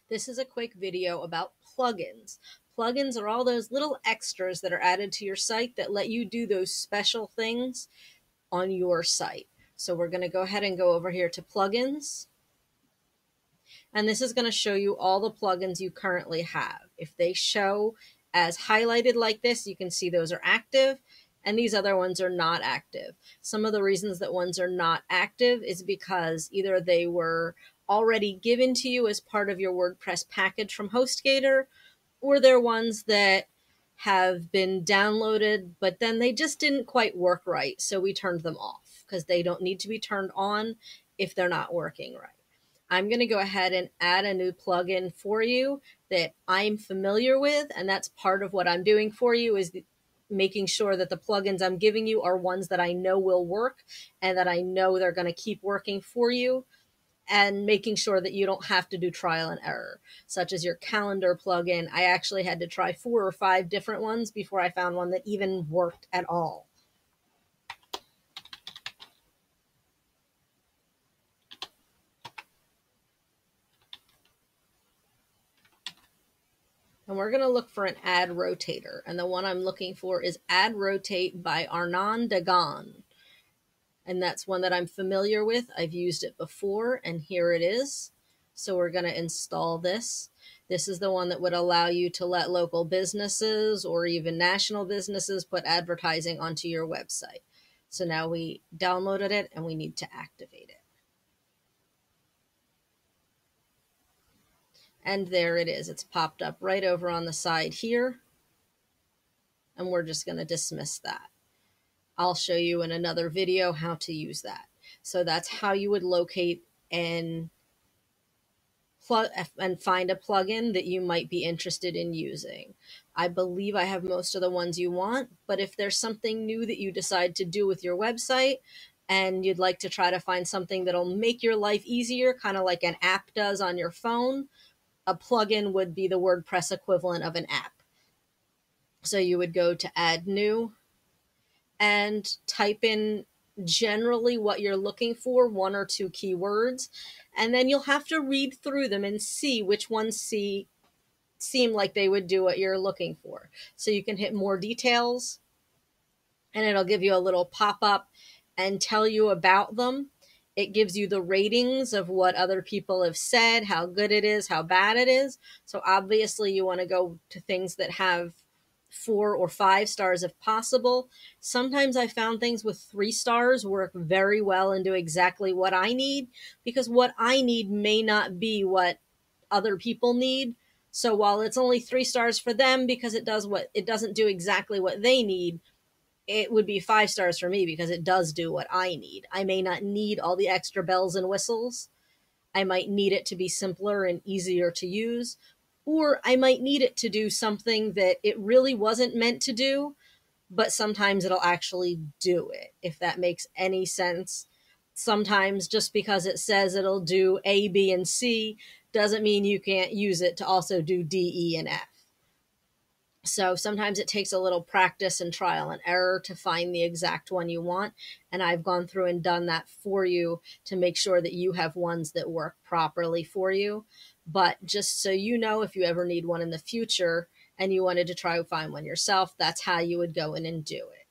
This is a quick video about plugins. Plugins are all those little extras that are added to your site that let you do those special things on your site. So we're going to go ahead and go over here to plugins. And this is going to show you all the plugins you currently have. If they show as highlighted like this, you can see those are active, and these other ones are not active. Some of the reasons that ones are not active is because either they were already given to you as part of your WordPress package from HostGator, or they're ones that have been downloaded, but then they just didn't quite work right. So we turned them off because they don't need to be turned on if they're not working right. I'm going to go ahead and add a new plugin for you that I'm familiar with. And that's part of what I'm doing for you, is making sure that the plugins I'm giving you are ones that I know will work and that I know they're going to keep working for you, and making sure that you don't have to do trial and error, such as your calendar plugin. I actually had to try 4 or 5 different ones before I found one that even worked at all. And we're going to look for an ad rotator. And the one I'm looking for is Ad Rotate by Arnaud Dagan. And that's one that I'm familiar with. I've used it before, and here it is. So we're going to install this. This is the one that would allow you to let local businesses or even national businesses put advertising onto your website. So now we downloaded it and we need to activate it. And there it is. It's popped up right over on the side here. And we're just going to dismiss that. I'll show you in another video how to use that. So that's how you would locate and find a plugin that you might be interested in using. I believe I have most of the ones you want, but if there's something new that you decide to do with your website and you'd like to try to find something that'll make your life easier, kind of like an app does on your phone, a plugin would be the WordPress equivalent of an app. So you would go to Add New and type in generally what you're looking for, 1 or 2 keywords, and then you'll have to read through them and see which ones seem like they would do what you're looking for. So you can hit more details, and it'll give you a little pop-up and tell you about them. It gives you the ratings of what other people have said, how good it is, how bad it is. So obviously you want to go to things that have 4 or 5 stars if possible. Sometimes I found things with 3 stars work very well and do exactly what I need, because what I need may not be what other people need. So while it's only 3 stars for them because it doesn't do exactly what they need, it would be 5 stars for me because it does do what I need. I may not need all the extra bells and whistles. I might need it to be simpler and easier to use, or I might need it to do something that it really wasn't meant to do, but sometimes it'll actually do it, if that makes any sense. Sometimes just because it says it'll do A, B, and C doesn't mean you can't use it to also do D, E, and F. So sometimes it takes a little practice and trial and error to find the exact one you want. And I've gone through and done that for you to make sure that you have ones that work properly for you. But just so you know, if you ever need one in the future and you wanted to try to find one yourself, that's how you would go in and do it.